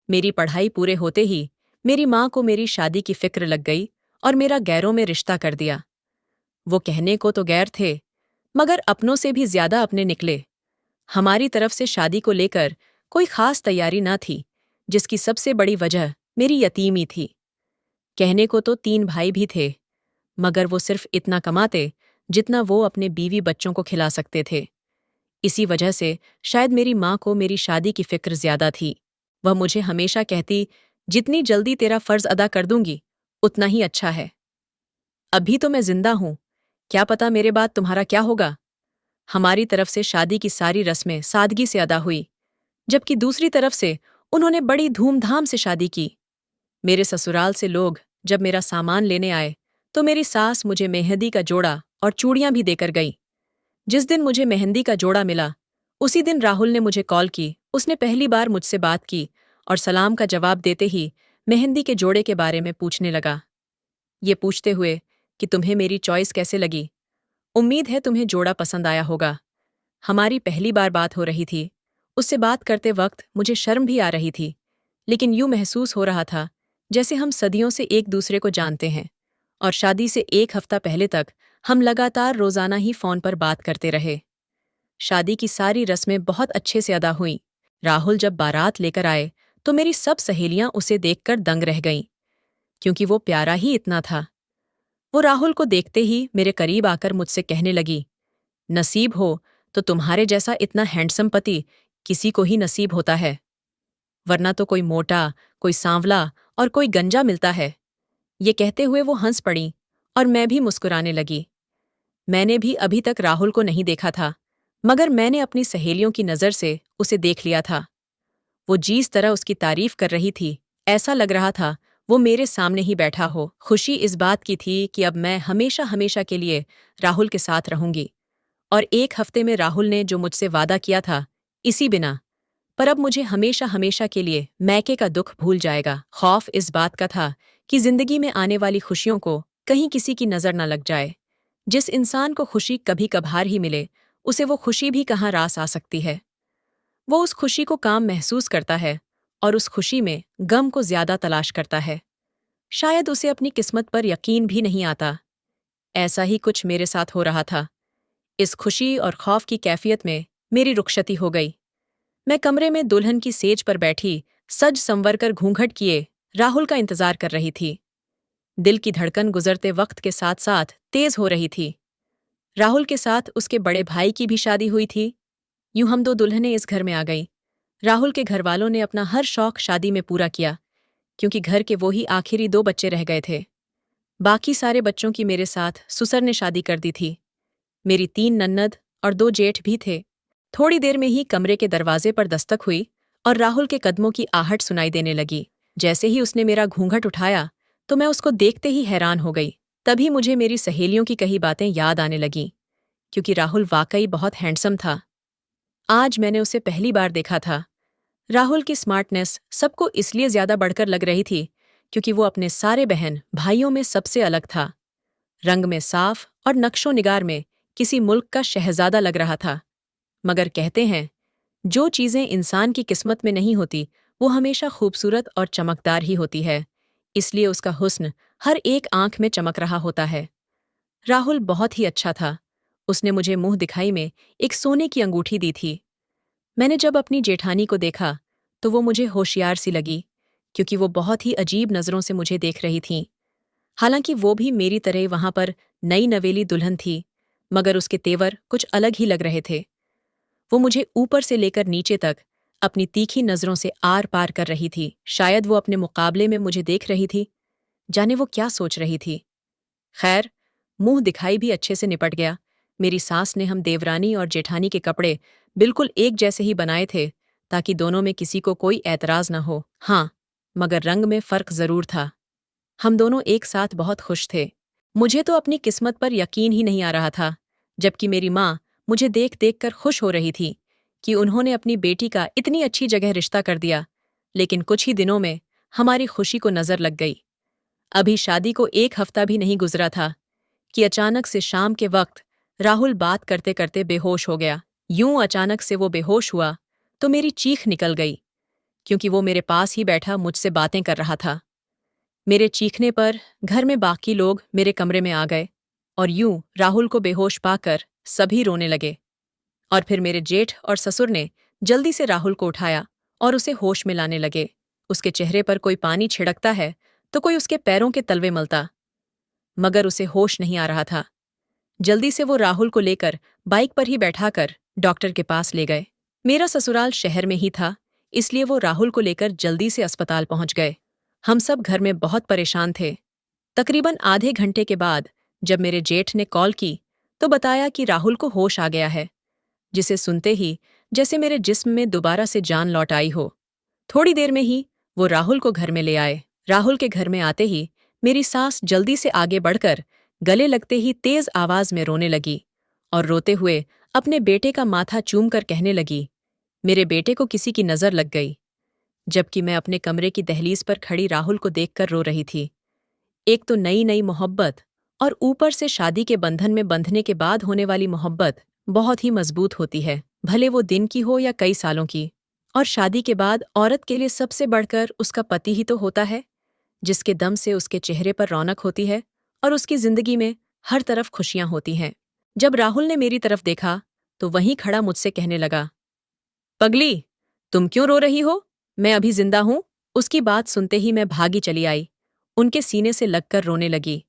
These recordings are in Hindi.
मेरी पढ़ाई पूरे होते ही मेरी माँ को मेरी शादी की फिक्र लग गई और मेरा गैरों में रिश्ता कर दिया। वो कहने को तो गैर थे, मगर अपनों से भी ज्यादा अपने निकले। हमारी तरफ से शादी को लेकर कोई खास तैयारी न थी, जिसकी सबसे बड़ी वजह मेरी यतीमी थी। कहने को तो 3 भाई भी थे, मगर वो सिर्फ इतना कमाते जितना वो अपने बीवी बच्चों को खिला सकते थे। इसी वजह से शायद मेरी माँ को मेरी शादी की फिक्र ज्यादा थी। वह मुझे हमेशा कहती, जितनी जल्दी तेरा फर्ज अदा कर दूंगी उतना ही अच्छा है। अभी तो मैं जिंदा हूं, क्या पता मेरे बाद तुम्हारा क्या होगा। हमारी तरफ से शादी की सारी रस्में सादगी से अदा हुई, जबकि दूसरी तरफ से उन्होंने बड़ी धूमधाम से शादी की। मेरे ससुराल से लोग जब मेरा सामान लेने आए तो मेरी सास मुझे मेहंदी का जोड़ा और चूड़ियां भी देकर गई। जिस दिन मुझे मेहंदी का जोड़ा मिला, उसी दिन राहुल ने मुझे कॉल की। उसने पहली बार मुझसे बात की और सलाम का जवाब देते ही मेहंदी के जोड़े के बारे में पूछने लगा। ये पूछते हुए कि तुम्हें मेरी चॉइस कैसे लगी, उम्मीद है तुम्हें जोड़ा पसंद आया होगा। हमारी पहली बार बात हो रही थी। उससे बात करते वक्त मुझे शर्म भी आ रही थी, लेकिन यूं महसूस हो रहा था जैसे हम सदियों से एक दूसरे को जानते हैं। और शादी से 1 हफ्ता पहले तक हम लगातार रोजाना ही फोन पर बात करते रहे। शादी की सारी रस्में बहुत अच्छे से अदा हुईं। राहुल जब बारात लेकर आए तो मेरी सब सहेलियां उसे देखकर दंग रह गईं, क्योंकि वो प्यारा ही इतना था। वो राहुल को देखते ही मेरे करीब आकर मुझसे कहने लगी, नसीब हो तो तुम्हारे जैसा इतना हैंडसम पति किसी को ही नसीब होता है, वरना तो कोई मोटा, कोई सांवला और कोई गंजा मिलता है। ये कहते हुए वो हंस पड़ी और मैं भी मुस्कुराने लगी। मैंने भी अभी तक राहुल को नहीं देखा था, मगर मैंने अपनी सहेलियों की नज़र से उसे देख लिया था। वो जिस तरह उसकी तारीफ कर रही थी, ऐसा लग रहा था वो मेरे सामने ही बैठा हो। खुशी इस बात की थी कि अब मैं हमेशा हमेशा के लिए राहुल के साथ रहूंगी। और 1 हफ्ते में राहुल ने जो मुझसे वादा किया था, इसी बिना पर अब मुझे हमेशा हमेशा के लिए मैके का दुख भूल जाएगा। खौफ इस बात का था कि जिंदगी में आने वाली खुशियों को कहीं किसी की नजर न लग जाए। जिस इंसान को खुशी कभी कभार ही मिले, उसे वो खुशी भी कहाँ रास आ सकती है। वो उस खुशी को काम महसूस करता है और उस खुशी में गम को ज्यादा तलाश करता है। शायद उसे अपनी किस्मत पर यकीन भी नहीं आता। ऐसा ही कुछ मेरे साथ हो रहा था। इस खुशी और खौफ की कैफियत में मेरी रुखसती हो गई। मैं कमरे में दुल्हन की सेज पर बैठी, सज संवर कर घूंघट किए राहुल का इंतजार कर रही थी। दिल की धड़कन गुजरते वक्त के साथ साथ तेज हो रही थी। राहुल के साथ उसके बड़े भाई की भी शादी हुई थी। यूं हम 2 दुल्हनें इस घर में आ गईं। राहुल के घरवालों ने अपना हर शौक शादी में पूरा किया, क्योंकि घर के वो ही आखिरी 2 बच्चे रह गए थे। बाकी सारे बच्चों की मेरे साथ सुसर ने शादी कर दी थी। मेरी 3 नन्नद और 2 जेठ भी थे। थोड़ी देर में ही कमरे के दरवाजे पर दस्तक हुई और राहुल के कदमों की आहट सुनाई देने लगी। जैसे ही उसने मेरा घूंघट उठाया तो मैं उसको देखते ही हैरान हो गई। तभी मुझे मेरी सहेलियों की कही बातें याद आने लगीं, क्योंकि राहुल वाकई बहुत हैंडसम था। आज मैंने उसे पहली बार देखा था। राहुल की स्मार्टनेस सबको इसलिए ज्यादा बढ़कर लग रही थी क्योंकि वो अपने सारे बहन भाइयों में सबसे अलग था। रंग में साफ और नक्शो निगार में किसी मुल्क का शहजादा लग रहा था। मगर कहते हैं, जो चीजें इंसान की किस्मत में नहीं होती वो हमेशा खूबसूरत और चमकदार ही होती है, इसलिए उसका हुस्न हर एक आंख में चमक रहा होता है। राहुल बहुत ही अच्छा था। उसने मुझे मुंह दिखाई में एक सोने की अंगूठी दी थी। मैंने जब अपनी जेठानी को देखा तो वो मुझे होशियार सी लगी, क्योंकि वो बहुत ही अजीब नजरों से मुझे देख रही थीं। हालांकि वो भी मेरी तरह वहां पर नई नवेली दुल्हन थी, मगर उसके तेवर कुछ अलग ही लग रहे थे। वो मुझे ऊपर से लेकर नीचे तक अपनी तीखी नजरों से आर पार कर रही थी। शायद वो अपने मुकाबले में मुझे देख रही थी। जाने वो क्या सोच रही थी। खैर, मुंह दिखाई भी अच्छे से निपट गया। मेरी सास ने हम देवरानी और जेठानी के कपड़े बिल्कुल एक जैसे ही बनाए थे, ताकि दोनों में किसी को कोई ऐतराज न हो। हाँ, मगर रंग में फर्क जरूर था। हम दोनों एक साथ बहुत खुश थे। मुझे तो अपनी किस्मत पर यकीन ही नहीं आ रहा था, जबकि मेरी माँ मुझे देख देख कर खुश हो रही थी कि उन्होंने अपनी बेटी का इतनी अच्छी जगह रिश्ता कर दिया। लेकिन कुछ ही दिनों में हमारी खुशी को नजर लग गई। अभी शादी को 1 हफ्ता भी नहीं गुजरा था कि अचानक से शाम के वक्त राहुल बात करते करते बेहोश हो गया। यूं अचानक से वो बेहोश हुआ तो मेरी चीख निकल गई, क्योंकि वो मेरे पास ही बैठा मुझसे बातें कर रहा था। मेरे चीखने पर घर में बाकी लोग मेरे कमरे में आ गए और यूं राहुल को बेहोश पाकर सभी रोने लगे। और फिर मेरे जेठ और ससुर ने जल्दी से राहुल को उठाया और उसे होश में लाने लगे। उसके चेहरे पर कोई पानी छिड़कता है तो कोई उसके पैरों के तलवे मलता, मगर उसे होश नहीं आ रहा था। जल्दी से वो राहुल को लेकर बाइक पर ही बैठाकर डॉक्टर के पास ले गए। मेरा ससुराल शहर में ही था, इसलिए वो राहुल को लेकर जल्दी से अस्पताल पहुंच गए। हम सब घर में बहुत परेशान थे। तकरीबन आधे घंटे के बाद जब मेरे जेठ ने कॉल की तो बताया कि राहुल को होश आ गया है, जिसे सुनते ही जैसे मेरे जिस्म में दोबारा से जान लौट आई हो। थोड़ी देर में ही वो राहुल को घर में ले आए। राहुल के घर में आते ही मेरी सास जल्दी से आगे बढ़कर गले लगते ही तेज आवाज में रोने लगी और रोते हुए अपने बेटे का माथा चूम कर कहने लगी, मेरे बेटे को किसी की नजर लग गई। जबकि मैं अपने कमरे की दहलीज पर खड़ी राहुल को देखकर रो रही थी। एक तो नई नई मोहब्बत और ऊपर से शादी के बंधन में बंधने के बाद होने वाली मोहब्बत बहुत ही मजबूत होती है, भले वो दिन की हो या कई सालों की। और शादी के बाद औरत के लिए सबसे बढ़कर उसका पति ही तो होता है, जिसके दम से उसके चेहरे पर रौनक होती है और उसकी जिंदगी में हर तरफ खुशियां होती हैं। जब राहुल ने मेरी तरफ देखा तो वहीं खड़ा मुझसे कहने लगा, पगली, तुम क्यों रो रही हो? मैं अभी जिंदा हूं। उसकी बात सुनते ही मैं भागी चली आई, उनके सीने से लगकर रोने लगी।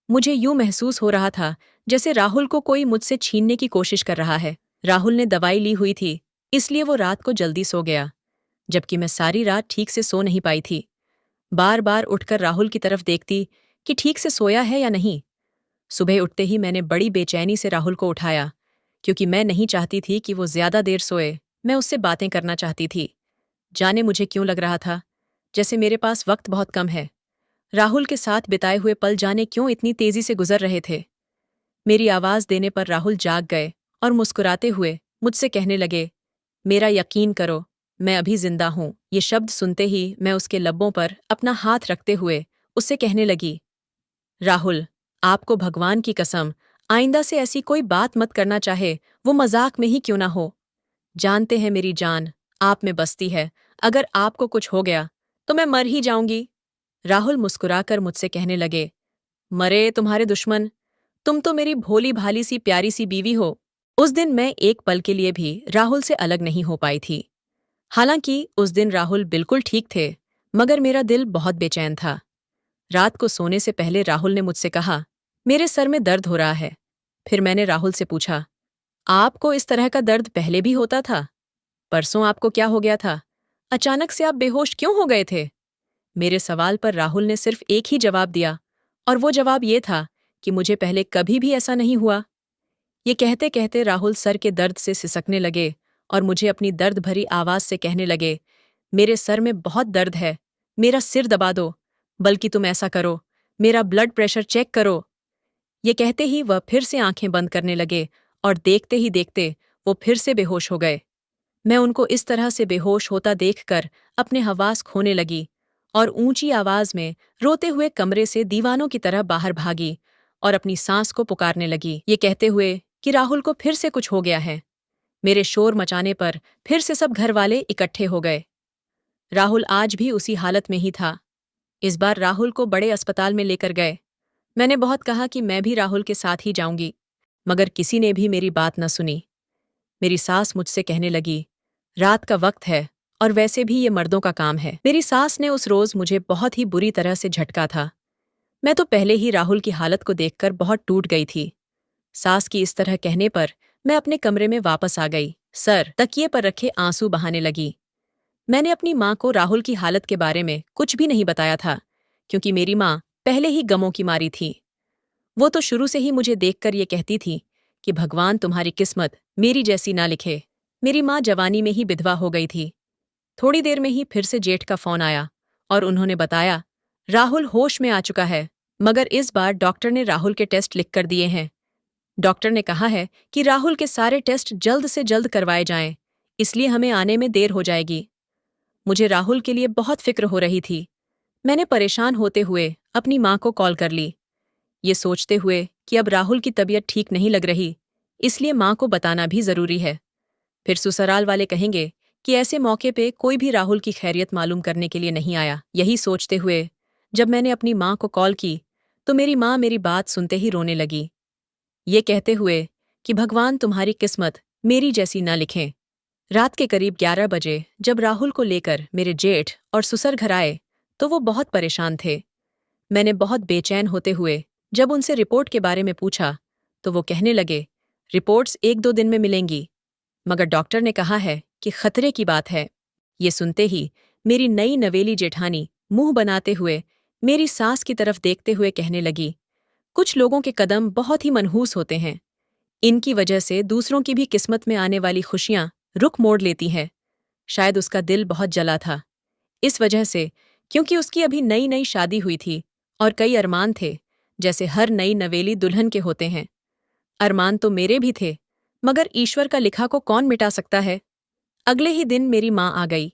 मुझे यूं महसूस हो रहा था जैसे राहुल को कोई मुझसे छीनने की कोशिश कर रहा है। राहुल ने दवाई ली हुई थी, इसलिए वो रात को जल्दी सो गया, जबकि मैं सारी रात ठीक से सो नहीं पाई थी। बार बार उठकर राहुल की तरफ देखती कि ठीक से सोया है या नहीं। सुबह उठते ही मैंने बड़ी बेचैनी से राहुल को उठाया, क्योंकि मैं नहीं चाहती थी कि वो ज्यादा देर सोए। मैं उससे बातें करना चाहती थी। जाने मुझे क्यों लग रहा था जैसे मेरे पास वक्त बहुत कम है। राहुल के साथ बिताए हुए पल जाने क्यों इतनी तेजी से गुजर रहे थे। मेरी आवाज देने पर राहुल जाग गए और मुस्कुराते हुए मुझसे कहने लगे, मेरा यकीन करो, मैं अभी जिंदा हूं। ये शब्द सुनते ही मैं उसके लब्बों पर अपना हाथ रखते हुए उससे कहने लगी, राहुल, आपको भगवान की कसम, आइंदा से ऐसी कोई बात मत करना, चाहे वो मजाक में ही क्यों ना हो। जानते हैं मेरी जान आप में बसती है, अगर आपको कुछ हो गया तो मैं मर ही जाऊंगी। राहुल मुस्कुराकर मुझसे कहने लगे, मरे तुम्हारे दुश्मन, तुम तो मेरी भोली भाली सी प्यारी सी बीवी हो। उस दिन मैं एक पल के लिए भी राहुल से अलग नहीं हो पाई थी। हालांकि उस दिन राहुल बिल्कुल ठीक थे, मगर मेरा दिल बहुत बेचैन था। रात को सोने से पहले राहुल ने मुझसे कहा, मेरे सर में दर्द हो रहा है। फिर मैंने राहुल से पूछा, आपको इस तरह का दर्द पहले भी होता था? परसों आपको क्या हो गया था? अचानक से आप बेहोश क्यों हो गए थे? मेरे सवाल पर राहुल ने सिर्फ एक ही जवाब दिया, और वो जवाब ये था कि मुझे पहले कभी भी ऐसा नहीं हुआ। ये कहते कहते राहुल सर के दर्द से सिसकने लगे और मुझे अपनी दर्द भरी आवाज से कहने लगे, मेरे सर में बहुत दर्द है, मेरा सिर दबा दो, बल्कि तुम ऐसा करो, मेरा ब्लड प्रेशर चेक करो। ये कहते ही वह फिर से आंखें बंद करने लगे और देखते ही देखते वो फिर से बेहोश हो गए। मैं उनको इस तरह से बेहोश होता देखकर अपने हवास खोने लगी और ऊंची आवाज में रोते हुए कमरे से दीवानों की तरह बाहर भागी और अपनी सांस को पुकारने लगी, ये कहते हुए कि राहुल को फिर से कुछ हो गया है। मेरे शोर मचाने पर फिर से सब घर वाले इकट्ठे हो गए। राहुल आज भी उसी हालत में ही था। इस बार राहुल को बड़े अस्पताल में लेकर गए। मैंने बहुत कहा कि मैं भी राहुल के साथ ही जाऊंगी, मगर किसी ने भी मेरी बात न सुनी। मेरी सास मुझसे कहने लगी, रात का वक्त है और वैसे भी ये मर्दों का काम है। मेरी सास ने उस रोज मुझे बहुत ही बुरी तरह से झटका था। मैं तो पहले ही राहुल की हालत को देखकर बहुत टूट गई थी। सास की इस तरह कहने पर मैं अपने कमरे में वापस आ गई, सर तकिए पर रखे आंसू बहाने लगी। मैंने अपनी माँ को राहुल की हालत के बारे में कुछ भी नहीं बताया था, क्योंकि मेरी माँ पहले ही गमों की मारी थी। वो तो शुरू से ही मुझे देखकर ये कहती थी कि भगवान तुम्हारी किस्मत मेरी जैसी ना लिखे। मेरी माँ जवानी में ही विधवा हो गई थी। थोड़ी देर में ही फिर से जेठ का फोन आया और उन्होंने बताया, राहुल होश में आ चुका है, मगर इस बार डॉक्टर ने राहुल के टेस्ट लिख कर दिए हैं। डॉक्टर ने कहा है कि राहुल के सारे टेस्ट जल्द से जल्द करवाए जाएं, इसलिए हमें आने में देर हो जाएगी। मुझे राहुल के लिए बहुत फिक्र हो रही थी। मैंने परेशान होते हुए अपनी माँ को कॉल कर ली, ये सोचते हुए कि अब राहुल की तबीयत ठीक नहीं लग रही, इसलिए माँ को बताना भी जरूरी है। फिर ससुराल वाले कहेंगे कि ऐसे मौके पे कोई भी राहुल की खैरियत मालूम करने के लिए नहीं आया। यही सोचते हुए जब मैंने अपनी माँ को कॉल की तो मेरी माँ मेरी बात सुनते ही रोने लगी, ये कहते हुए कि भगवान तुम्हारी किस्मत मेरी जैसी न लिखें। रात के करीब 11 बजे जब राहुल को लेकर मेरे जेठ और ससुर घर आए तो वो बहुत परेशान थे। मैंने बहुत बेचैन होते हुए जब उनसे रिपोर्ट के बारे में पूछा तो वो कहने लगे, रिपोर्ट्स 1-2 दिन में मिलेंगी, मगर डॉक्टर ने कहा है कि खतरे की बात है। ये सुनते ही मेरी नई नवेली जेठानी मुंह बनाते हुए मेरी सास की तरफ देखते हुए कहने लगी, कुछ लोगों के कदम बहुत ही मनहूस होते हैं, इनकी वजह से दूसरों की भी किस्मत में आने वाली खुशियां रुख मोड़ लेती हैं। शायद उसका दिल बहुत जला था, इस वजह से क्योंकि उसकी अभी नई नई शादी हुई थी और कई अरमान थे, जैसे हर नई नवेली दुल्हन के होते हैं। अरमान तो मेरे भी थे, मगर ईश्वर का लिखा को कौन मिटा सकता है। अगले ही दिन मेरी माँ आ गई।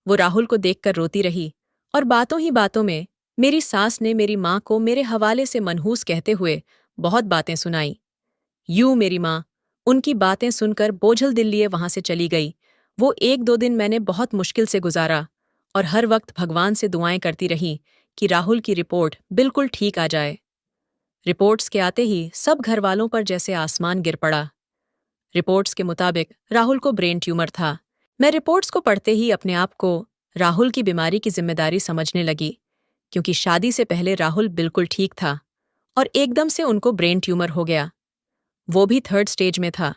वो राहुल को देखकर रोती रही और बातों ही बातों में मेरी सास ने मेरी माँ को मेरे हवाले से मनहूस कहते हुए बहुत बातें सुनाई। यूं मेरी माँ उनकी बातें सुनकर बोझल दिल लिए वहां से चली गई। वो 1-2 दिन मैंने बहुत मुश्किल से गुजारा और हर वक्त भगवान से दुआएं करती रही कि राहुल की रिपोर्ट बिल्कुल ठीक आ जाए। रिपोर्ट्स के आते ही सब घरवालों पर जैसे आसमान गिर पड़ा। रिपोर्ट्स के मुताबिक राहुल को ब्रेन ट्यूमर था। मैं रिपोर्ट्स को पढ़ते ही अपने आप को राहुल की बीमारी की जिम्मेदारी समझने लगी, क्योंकि शादी से पहले राहुल बिल्कुल ठीक था और एकदम से उनको ब्रेन ट्यूमर हो गया, वो भी 3rd स्टेज में था।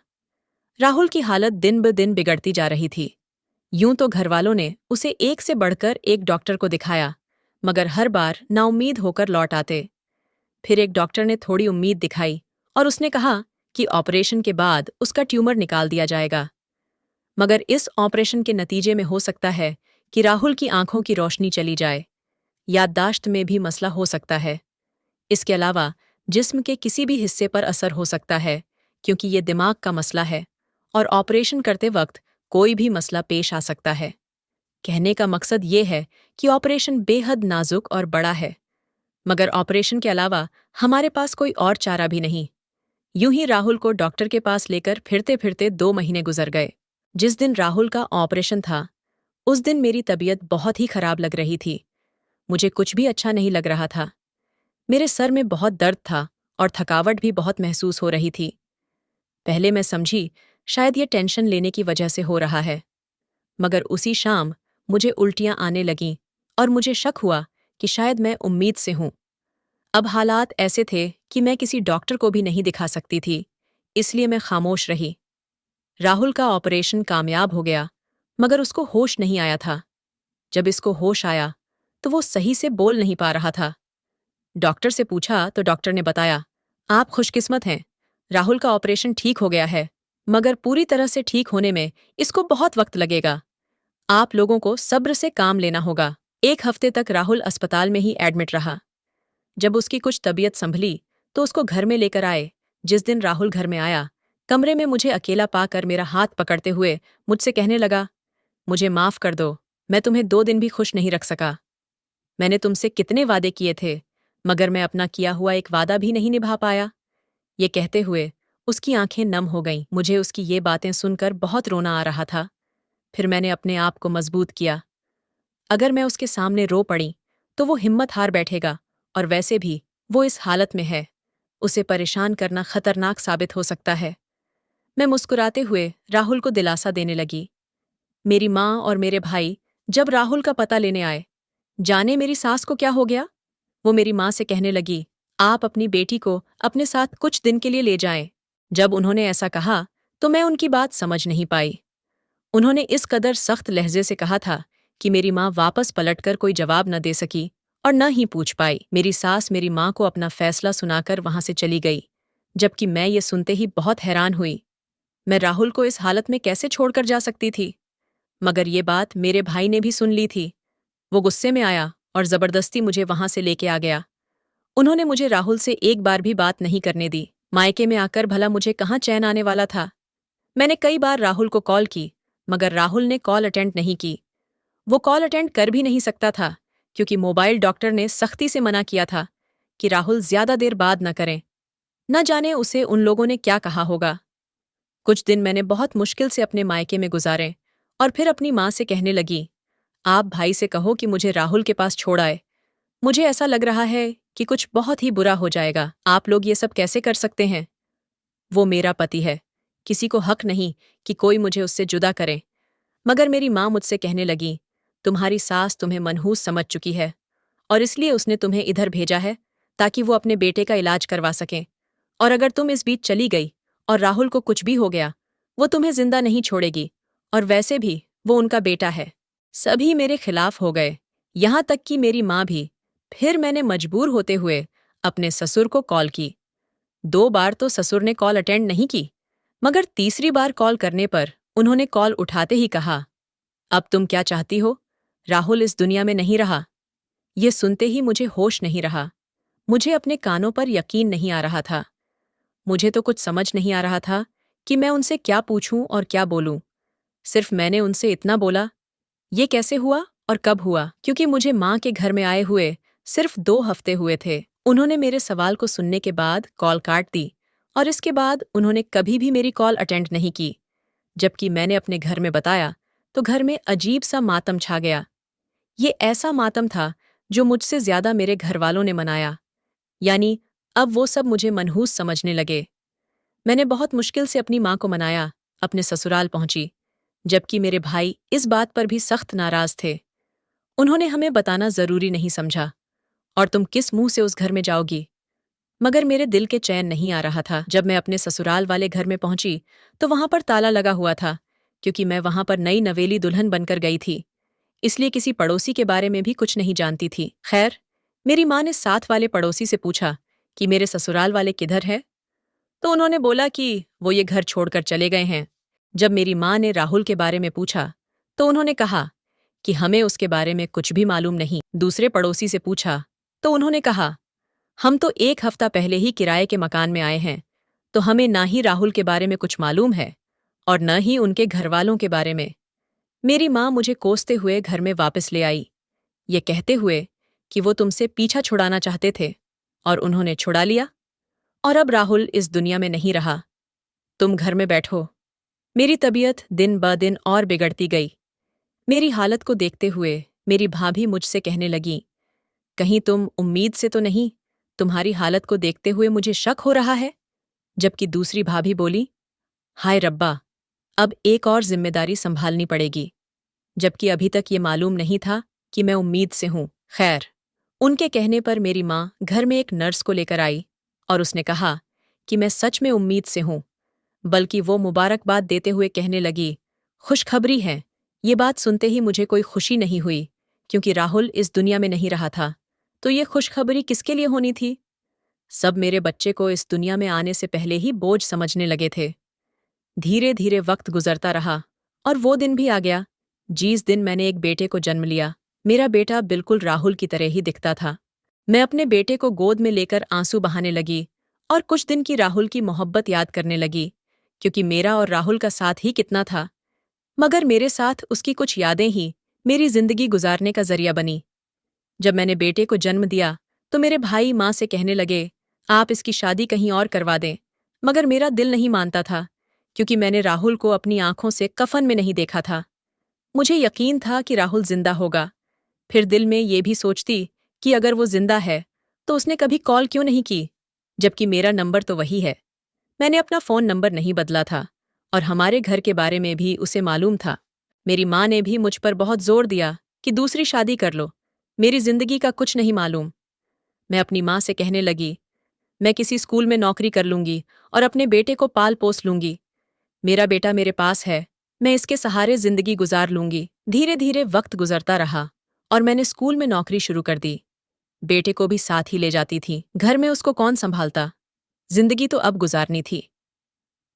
राहुल की हालत दिन ब दिन बिगड़ती जा रही थी। यूं तो घरवालों ने उसे एक से बढ़कर एक डॉक्टर को दिखाया, मगर हर बार नाउम्मीद होकर लौट आते। फिर एक डॉक्टर ने थोड़ी उम्मीद दिखाई और उसने कहा कि ऑपरेशन के बाद उसका ट्यूमर निकाल दिया जाएगा, मगर इस ऑपरेशन के नतीजे में हो सकता है कि राहुल की आंखों की रोशनी चली जाए, याददाश्त में भी मसला हो सकता है। इसके अलावा जिस्म के किसी भी हिस्से पर असर हो सकता है, क्योंकि ये दिमाग का मसला है और ऑपरेशन करते वक्त कोई भी मसला पेश आ सकता है। कहने का मकसद ये है कि ऑपरेशन बेहद नाजुक और बड़ा है, मगर ऑपरेशन के अलावा हमारे पास कोई और चारा भी नहीं। यूं ही राहुल को डॉक्टर के पास लेकर फिरते फिरते 2 महीने गुजर गए। जिस दिन राहुल का ऑपरेशन था उस दिन मेरी तबीयत बहुत ही खराब लग रही थी। मुझे कुछ भी अच्छा नहीं लग रहा था। मेरे सर में बहुत दर्द था और थकावट भी बहुत महसूस हो रही थी। पहले मैं समझी शायद ये टेंशन लेने की वजह से हो रहा है, मगर उसी शाम मुझे उल्टियां आने लगीं और मुझे शक हुआ कि शायद मैं उम्मीद से हूं। अब हालात ऐसे थे कि मैं किसी डॉक्टर को भी नहीं दिखा सकती थी, इसलिए मैं खामोश रही। राहुल का ऑपरेशन कामयाब हो गया, मगर उसको होश नहीं आया था। जब इसको होश आया तो वो सही से बोल नहीं पा रहा था। डॉक्टर से पूछा तो डॉक्टर ने बताया, आप खुशकिस्मत हैं, राहुल का ऑपरेशन ठीक हो गया है, मगर पूरी तरह से ठीक होने में इसको बहुत वक्त लगेगा। आप लोगों को सब्र से काम लेना होगा। 1 हफ्ते तक राहुल अस्पताल में ही एडमिट रहा। जब उसकी कुछ तबीयत संभली तो उसको घर में लेकर आए। जिस दिन राहुल घर में आया, कमरे में मुझे अकेला पाकर मेरा हाथ पकड़ते हुए मुझसे कहने लगा, मुझे माफ कर दो, मैं तुम्हें 2 दिन भी खुश नहीं रख सका। मैंने तुमसे कितने वादे किए थे, मगर मैं अपना किया हुआ एक वादा भी नहीं निभा पाया। ये कहते हुए उसकी आंखें नम हो गईं। मुझे उसकी ये बातें सुनकर बहुत रोना आ रहा था। फिर मैंने अपने आप को मजबूत किया। अगर मैं उसके सामने रो पड़ी तो वो हिम्मत हार बैठेगा, और वैसे भी वो इस हालत में है, उसे परेशान करना खतरनाक साबित हो सकता है। मैं मुस्कुराते हुए राहुल को दिलासा देने लगी। मेरी माँ और मेरे भाई जब राहुल का पता लेने आए, जाने मेरी सास को क्या हो गया। वो मेरी माँ से कहने लगी, आप अपनी बेटी को अपने साथ कुछ दिन के लिए ले जाएं। जब उन्होंने ऐसा कहा तो मैं उनकी बात समझ नहीं पाई। उन्होंने इस कदर सख्त लहजे से कहा था कि मेरी माँ वापस पलटकर कोई जवाब न दे सकी और न ही पूछ पाई। मेरी सास मेरी माँ को अपना फैसला सुनाकर वहां से चली गई, जबकि मैं ये सुनते ही बहुत हैरान हुई। मैं राहुल को इस हालत में कैसे छोड़कर जा सकती थी? मगर ये बात मेरे भाई ने भी सुन ली थी। वो गुस्से में आया और जबरदस्ती मुझे वहां से लेके आ गया। उन्होंने मुझे राहुल से एक बार भी बात नहीं करने दी। मायके में आकर भला मुझे कहाँ चैन आने वाला था। मैंने कई बार राहुल को कॉल की, मगर राहुल ने कॉल अटेंड नहीं की। वो कॉल अटेंड कर भी नहीं सकता था, क्योंकि मोबाइल डॉक्टर ने सख्ती से मना किया था कि राहुल ज्यादा देर बात न करें। न जाने उसे उन लोगों ने क्या कहा होगा। कुछ दिन मैंने बहुत मुश्किल से अपने मायके में गुजारे और फिर अपनी माँ से कहने लगी, आप भाई से कहो कि मुझे राहुल के पास छोड़ आए। मुझे ऐसा लग रहा है कि कुछ बहुत ही बुरा हो जाएगा। आप लोग ये सब कैसे कर सकते हैं? वो मेरा पति है, किसी को हक नहीं कि कोई मुझे उससे जुदा करे। मगर मेरी माँ मुझसे कहने लगी, तुम्हारी सास तुम्हें मनहूस समझ चुकी है और इसलिए उसने तुम्हें इधर भेजा है ताकि वो अपने बेटे का इलाज करवा सकें। और अगर तुम इस बीच चली गई और राहुल को कुछ भी हो गया, वो तुम्हें जिंदा नहीं छोड़ेगी, और वैसे भी वो उनका बेटा है। सभी मेरे खिलाफ हो गए, यहाँ तक कि मेरी माँ भी। फिर मैंने मजबूर होते हुए अपने ससुर को कॉल की। 2 बार तो ससुर ने कॉल अटेंड नहीं की, मगर तीसरी बार कॉल करने पर उन्होंने कॉल उठाते ही कहा, अब तुम क्या चाहती हो? राहुल इस दुनिया में नहीं रहा। ये सुनते ही मुझे होश नहीं रहा। मुझे अपने कानों पर यकीन नहीं आ रहा था। मुझे तो कुछ समझ नहीं आ रहा था कि मैं उनसे क्या पूछूं और क्या बोलूं। सिर्फ मैंने उनसे इतना बोला, ये कैसे हुआ और कब हुआ, क्योंकि मुझे माँ के घर में आए हुए सिर्फ 2 हफ्ते हुए थे। उन्होंने मेरे सवाल को सुनने के बाद कॉल काट दी और इसके बाद उन्होंने कभी भी मेरी कॉल अटेंड नहीं की। जबकि मैंने अपने घर में बताया तो घर में अजीब सा मातम छा गया। ये ऐसा मातम था जो मुझसे ज्यादा मेरे घरवालों ने मनाया। यानी अब वो सब मुझे मनहूस समझने लगे। मैंने बहुत मुश्किल से अपनी माँ को मनाया, अपने ससुराल पहुंची, जबकि मेरे भाई इस बात पर भी सख्त नाराज थे। उन्होंने हमें बताना जरूरी नहीं समझा, और तुम किस मुंह से उस घर में जाओगी? मगर मेरे दिल के चैन नहीं आ रहा था। जब मैं अपने ससुराल वाले घर में पहुंची तो वहां पर ताला लगा हुआ था, क्योंकि मैं वहां पर नई नवेली दुल्हन बनकर गई थी, इसलिए किसी पड़ोसी के बारे में भी कुछ नहीं जानती थी। खैर, मेरी माँ ने साथ वाले पड़ोसी से पूछा कि मेरे ससुराल वाले किधर है, तो उन्होंने बोला कि वो ये घर छोड़कर चले गए हैं। जब मेरी माँ ने राहुल के बारे में पूछा तो उन्होंने कहा कि हमें उसके बारे में कुछ भी मालूम नहीं। दूसरे पड़ोसी से पूछा तो उन्होंने कहा, हम तो 1 हफ्ता पहले ही किराए के मकान में आए हैं, तो हमें ना ही राहुल के बारे में कुछ मालूम है और न ही उनके घरवालों के बारे में। मेरी माँ मुझे कोसते हुए घर में वापस ले आई, ये कहते हुए कि वो तुमसे पीछा छुड़ाना चाहते थे और उन्होंने छुड़ा लिया, और अब राहुल इस दुनिया में नहीं रहा। तुम घर में बैठो। मेरी तबीयत दिन ब दिन और बिगड़ती गई। मेरी हालत को देखते हुए मेरी भाभी मुझसे कहने लगी, कहीं तुम उम्मीद से तो नहीं? तुम्हारी हालत को देखते हुए मुझे शक हो रहा है। जबकि दूसरी भाभी बोली, हाय रब्बा, अब एक और जिम्मेदारी संभालनी पड़ेगी। जबकि अभी तक ये मालूम नहीं था कि मैं उम्मीद से हूं। खैर, उनके कहने पर मेरी माँ घर में एक नर्स को लेकर आई और उसने कहा कि मैं सच में उम्मीद से हूं। बल्कि वो मुबारकबाद देते हुए कहने लगी, खुशखबरी है। ये बात सुनते ही मुझे कोई खुशी नहीं हुई, क्योंकि राहुल इस दुनिया में नहीं रहा था। तो ये खुशखबरी किसके लिए होनी थी? सब मेरे बच्चे को इस दुनिया में आने से पहले ही बोझ समझने लगे थे। धीरे धीरे वक्त गुजरता रहा और वो दिन भी आ गया जिस दिन मैंने एक बेटे को जन्म लिया। मेरा बेटा बिल्कुल राहुल की तरह ही दिखता था। मैं अपने बेटे को गोद में लेकर आंसू बहाने लगी और कुछ दिन की राहुल की मोहब्बत याद करने लगी, क्योंकि मेरा और राहुल का साथ ही कितना था। मगर मेरे साथ उसकी कुछ यादें ही मेरी जिंदगी गुजारने का जरिया बनी। जब मैंने बेटे को जन्म दिया तो मेरे भाई माँ से कहने लगे, आप इसकी शादी कहीं और करवा दें। मगर मेरा दिल नहीं मानता था, क्योंकि मैंने राहुल को अपनी आंखों से कफन में नहीं देखा था। मुझे यकीन था कि राहुल जिंदा होगा। फिर दिल में ये भी सोचती कि अगर वो जिंदा है तो उसने कभी कॉल क्यों नहीं की, जबकि मेरा नंबर तो वही है। मैंने अपना फ़ोन नंबर नहीं बदला था और हमारे घर के बारे में भी उसे मालूम था। मेरी माँ ने भी मुझ पर बहुत जोर दिया कि दूसरी शादी कर लो, मेरी जिंदगी का कुछ नहीं मालूम। मैं अपनी माँ से कहने लगी, मैं किसी स्कूल में नौकरी कर लूंगी और अपने बेटे को पाल पोस लूंगी। मेरा बेटा मेरे पास है, मैं इसके सहारे जिंदगी गुजार लूंगी। धीरे धीरे वक्त गुजरता रहा और मैंने स्कूल में नौकरी शुरू कर दी। बेटे को भी साथ ही ले जाती थी। घर में उसको कौन संभालता? जिंदगी तो अब गुजारनी थी।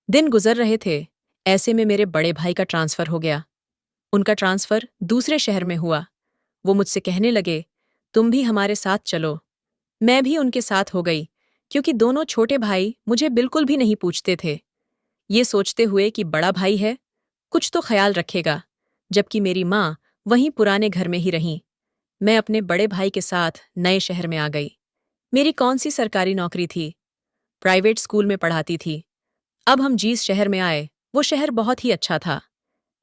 दिन गुजर रहे थे, ऐसे में मेरे बड़े भाई का ट्रांसफर हो गया। उनका ट्रांसफर दूसरे शहर में हुआ। वो मुझसे कहने लगे, तुम भी हमारे साथ चलो। मैं भी उनके साथ हो गई, क्योंकि दोनों छोटे भाई मुझे बिल्कुल भी नहीं पूछते थे, ये सोचते हुए कि बड़ा भाई है, कुछ तो ख्याल रखेगा। जबकि मेरी माँ वहीं पुराने घर में ही रहीं। मैं अपने बड़े भाई के साथ नए शहर में आ गई। मेरी कौन सी सरकारी नौकरी थी? प्राइवेट स्कूल में पढ़ाती थी। अब हम जिस शहर में आए वो शहर बहुत ही अच्छा था।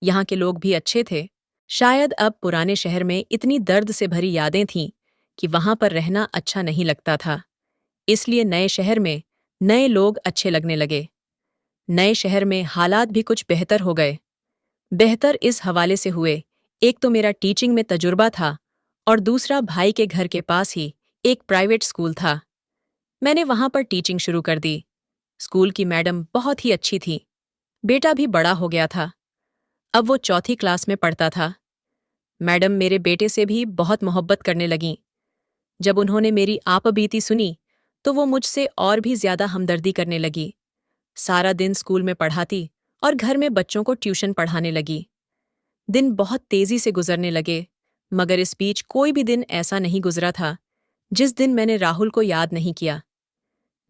यहाँ के लोग भी अच्छे थे। शायद अब पुराने शहर में इतनी दर्द से भरी यादें थीं कि वहां पर रहना अच्छा नहीं लगता था। इसलिए नए शहर में नए लोग अच्छे लगने लगे। नए शहर में हालात भी कुछ बेहतर हो गए। बेहतर इस हवाले से हुए, एक तो मेरा टीचिंग में तजुर्बा था और दूसरा भाई के घर के पास ही एक प्राइवेट स्कूल था। मैंने वहां पर टीचिंग शुरू कर दी। स्कूल की मैडम बहुत ही अच्छी थी। बेटा भी बड़ा हो गया था। अब वो चौथी क्लास में पढ़ता था। मैडम मेरे बेटे से भी बहुत मोहब्बत करने लगीं। जब उन्होंने मेरी आपबीती सुनी तो वो मुझसे और भी ज्यादा हमदर्दी करने लगी। सारा दिन स्कूल में पढ़ाती और घर में बच्चों को ट्यूशन पढ़ाने लगी। दिन बहुत तेजी से गुजरने लगे, मगर इस बीच कोई भी दिन ऐसा नहीं गुजरा था जिस दिन मैंने राहुल को याद नहीं किया।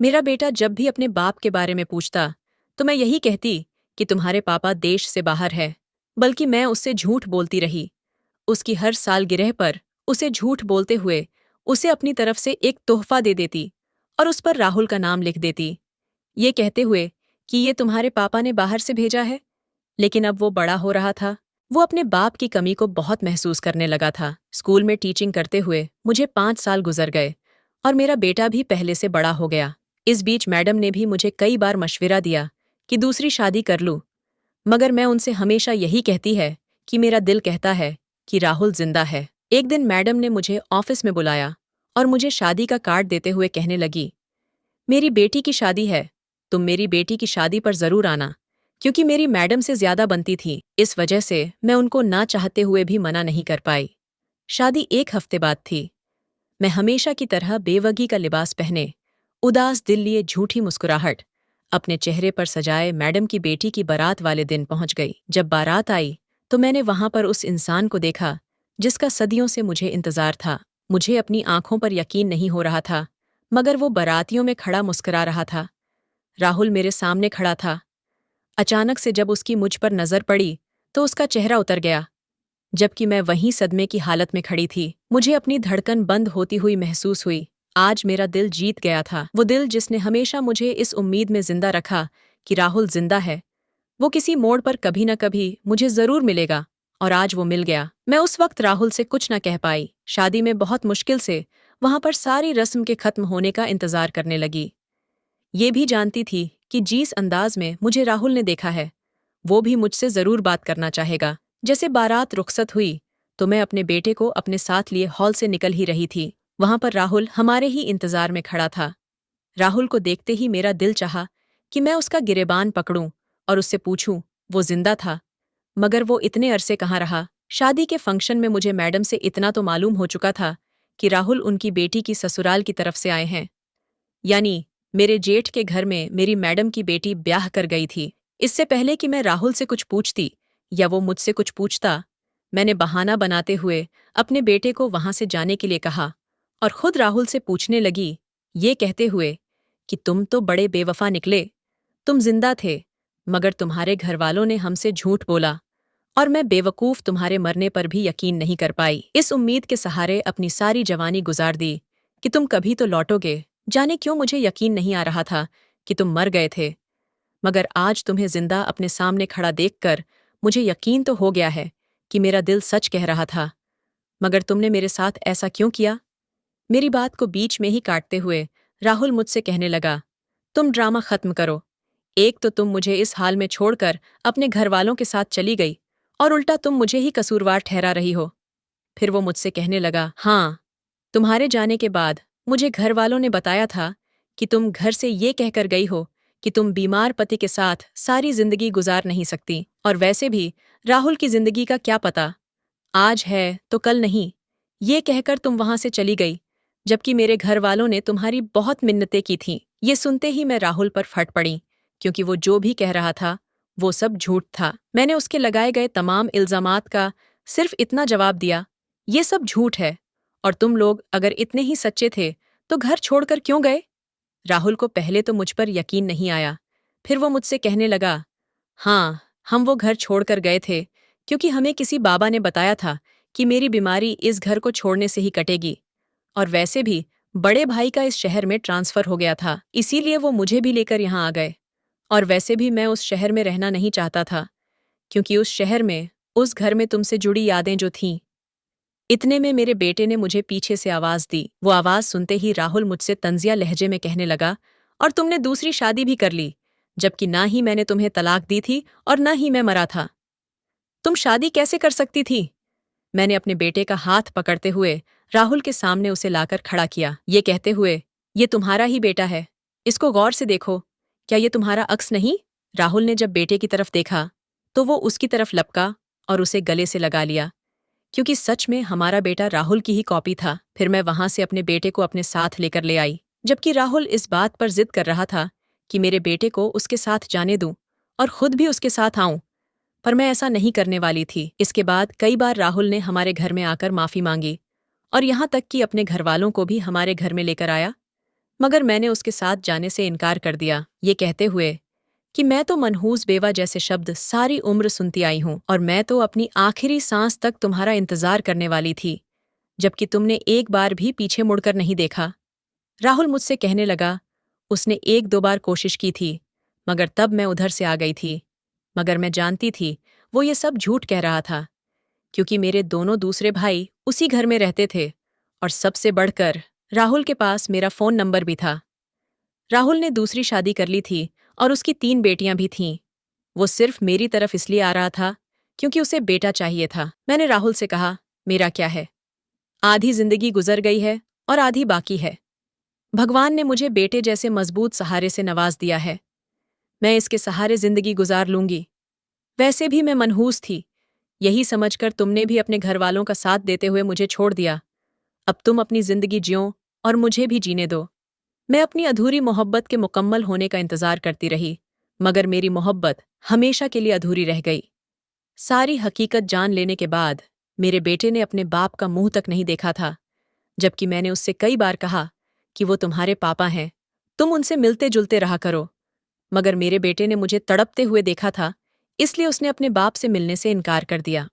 मेरा बेटा जब भी अपने बाप के बारे में पूछता तो मैं यही कहती कि तुम्हारे पापा देश से बाहर है, बल्कि मैं उससे झूठ बोलती रही। उसकी हर सालगिरह पर उसे झूठ बोलते हुए उसे अपनी तरफ से एक तोहफा दे देती और उस पर राहुल का नाम लिख देती, ये कहते हुए कि ये तुम्हारे पापा ने बाहर से भेजा है। लेकिन अब वो बड़ा हो रहा था। वो अपने बाप की कमी को बहुत महसूस करने लगा था। स्कूल में टीचिंग करते हुए मुझे 5 साल गुजर गए और मेरा बेटा भी पहले से बड़ा हो गया। इस बीच मैडम ने भी मुझे कई बार मशविरा दिया कि दूसरी शादी कर लूं, मगर मैं उनसे हमेशा यही कहती है कि मेरा दिल कहता है कि राहुल जिंदा है। एक दिन मैडम ने मुझे ऑफिस में बुलाया और मुझे शादी का कार्ड देते हुए कहने लगी, मेरी बेटी की शादी है, तुम मेरी बेटी की शादी पर जरूर आना। क्योंकि मेरी मैडम से ज्यादा बनती थी, इस वजह से मैं उनको ना चाहते हुए भी मना नहीं कर पाई। शादी 1 हफ्ते बाद थी। मैं हमेशा की तरह बेवगी का लिबास पहने, उदास दिल लिए झूठी मुस्कुराहट अपने चेहरे पर सजाए मैडम की बेटी की बारात वाले दिन पहुंच गई। जब बारात आई तो मैंने वहां पर उस इंसान को देखा जिसका सदियों से मुझे इंतजार था। मुझे अपनी आंखों पर यकीन नहीं हो रहा था, मगर वो बारातियों में खड़ा मुस्कुरा रहा था। राहुल मेरे सामने खड़ा था। अचानक से जब उसकी मुझ पर नजर पड़ी तो उसका चेहरा उतर गया, जबकि मैं वहीं सदमे की हालत में खड़ी थी। मुझे अपनी धड़कन बंद होती हुई महसूस हुई। आज मेरा दिल जीत गया था। वो दिल जिसने हमेशा मुझे इस उम्मीद में जिंदा रखा कि राहुल जिंदा है, वो किसी मोड़ पर कभी न कभी मुझे जरूर मिलेगा। और आज वो मिल गया। मैं उस वक्त राहुल से कुछ न कह पाई। शादी में बहुत मुश्किल से वहां पर सारी रस्म के खत्म होने का इंतजार करने लगी। ये भी जानती थी कि जिस अंदाज में मुझे राहुल ने देखा है, वो भी मुझसे जरूर बात करना चाहेगा। जैसे बारात रुखसत हुई तो मैं अपने बेटे को अपने साथ लिए हॉल से निकल ही रही थी। वहां पर राहुल हमारे ही इंतजार में खड़ा था। राहुल को देखते ही मेरा दिल चाहा कि मैं उसका गिरेबान पकड़ूं और उससे पूछूं वो जिंदा था, मगर वो इतने अरसे कहाँ रहा। शादी के फंक्शन में मुझे मैडम से इतना तो मालूम हो चुका था कि राहुल उनकी बेटी की ससुराल की तरफ से आए हैं, यानी मेरे जेठ के घर में मेरी मैडम की बेटी ब्याह कर गई थी। इससे पहले कि मैं राहुल से कुछ पूछती या वो मुझसे कुछ पूछता, मैंने बहाना बनाते हुए अपने बेटे को वहां से जाने के लिए कहा और खुद राहुल से पूछने लगी, ये कहते हुए कि तुम तो बड़े बेवफा निकले। तुम जिंदा थे, मगर तुम्हारे घरवालों ने हमसे झूठ बोला और मैं बेवकूफ तुम्हारे मरने पर भी यकीन नहीं कर पाई। इस उम्मीद के सहारे अपनी सारी जवानी गुजार दी कि तुम कभी तो लौटोगे। जाने क्यों मुझे यकीन नहीं आ रहा था कि तुम मर गए थे, मगर आज तुम्हें जिंदा अपने सामने खड़ा देखकर मुझे यकीन तो हो गया है कि मेरा दिल सच कह रहा था। मगर तुमने मेरे साथ ऐसा क्यों किया? मेरी बात को बीच में ही काटते हुए राहुल मुझसे कहने लगा, तुम ड्रामा खत्म करो। एक तो तुम मुझे इस हाल में छोड़कर अपने घरवालों के साथ चली गई और उल्टा तुम मुझे ही कसूरवार ठहरा रही हो। फिर वो मुझसे कहने लगा, हाँ, तुम्हारे जाने के बाद मुझे घरवालों ने बताया था कि तुम घर से ये कहकर गई हो कि तुम बीमार पति के साथ सारी जिंदगी गुजार नहीं सकती, और वैसे भी राहुल की जिंदगी का क्या पता, आज है तो कल नहीं, ये कहकर तुम वहां से चली गई, जबकि मेरे घर वालों ने तुम्हारी बहुत मिन्नतें की थीं। ये सुनते ही मैं राहुल पर फट पड़ी, क्योंकि वो जो भी कह रहा था वो सब झूठ था। मैंने उसके लगाए गए तमाम इल्जामात का सिर्फ इतना जवाब दिया, ये सब झूठ है, और तुम लोग अगर इतने ही सच्चे थे तो घर छोड़कर क्यों गए? राहुल को पहले तो मुझ पर यकीन नहीं आया। फिर वो मुझसे कहने लगा, हाँ, हम वो घर छोड़कर गए थे क्योंकि हमें किसी बाबा ने बताया था कि मेरी बीमारी इस घर को छोड़ने से ही कटेगी, और वैसे भी बड़े भाई का इस शहर में ट्रांसफर हो गया था, इसीलिए वो मुझे भी लेकर यहाँ आ गए। और वैसे भी मैं उस शहर में रहना नहीं चाहता था, क्योंकि उस शहर में, उस घर में तुमसे जुड़ी यादें जो थीं। इतने में मेरे बेटे ने मुझे पीछे से आवाज दी। वो आवाज सुनते ही राहुल मुझसे तंजिया लहजे में कहने लगा, और तुमने दूसरी शादी भी कर ली, जबकि ना ही मैंने तुम्हें तलाक दी थी और ना ही मैं मरा था। तुम शादी कैसे कर सकती थी? मैंने अपने बेटे का हाथ पकड़ते हुए राहुल के सामने उसे लाकर खड़ा किया, ये कहते हुए, ये तुम्हारा ही बेटा है, इसको गौर से देखो, क्या ये तुम्हारा अक्स नहीं? राहुल ने जब बेटे की तरफ देखा तो वो उसकी तरफ लपका और उसे गले से लगा लिया, क्योंकि सच में हमारा बेटा राहुल की ही कॉपी था। फिर मैं वहां से अपने बेटे को अपने साथ लेकर ले आई, जबकि राहुल इस बात पर जिद कर रहा था कि मेरे बेटे को उसके साथ जाने दूं और खुद भी उसके साथ आऊं, पर मैं ऐसा नहीं करने वाली थी। इसके बाद कई बार राहुल ने हमारे घर में आकर माफी मांगी और यहाँ तक कि अपने घरवालों को भी हमारे घर में लेकर आया, मगर मैंने उसके साथ जाने से इनकार कर दिया, ये कहते हुए कि मैं तो मनहूस बेवा जैसे शब्द सारी उम्र सुनती आई हूं और मैं तो अपनी आखिरी सांस तक तुम्हारा इंतजार करने वाली थी, जबकि तुमने एक बार भी पीछे मुड़कर नहीं देखा। राहुल मुझसे कहने लगा, उसने एक दो बार कोशिश की थी, मगर तब मैं उधर से आ गई थी। मगर मैं जानती थी वो ये सब झूठ कह रहा था, क्योंकि मेरे दोनों दूसरे भाई उसी घर में रहते थे और सबसे बढ़कर राहुल के पास मेरा फोन नंबर भी था। राहुल ने दूसरी शादी कर ली थी और उसकी 3 बेटियां भी थीं। वो सिर्फ मेरी तरफ इसलिए आ रहा था क्योंकि उसे बेटा चाहिए था। मैंने राहुल से कहा, मेरा क्या है, आधी जिंदगी गुजर गई है और आधी बाकी है। भगवान ने मुझे बेटे जैसे मजबूत सहारे से नवाज दिया है, मैं इसके सहारे जिंदगी गुजार लूंगी। वैसे भी मैं मनहूस थी, यही समझकर तुमने भी अपने घरवालों का साथ देते हुए मुझे छोड़ दिया। अब तुम अपनी जिंदगी जियो और मुझे भी जीने दो। मैं अपनी अधूरी मोहब्बत के मुकम्मल होने का इंतजार करती रही, मगर मेरी मोहब्बत हमेशा के लिए अधूरी रह गई। सारी हकीकत जान लेने के बाद मेरे बेटे ने अपने बाप का मुंह तक नहीं देखा था, जबकि मैंने उससे कई बार कहा कि वो तुम्हारे पापा हैं, तुम उनसे मिलते जुलते रहा करो। मगर मेरे बेटे ने मुझे तड़पते हुए देखा था, इसलिए उसने अपने बाप से मिलने से इनकार कर दिया।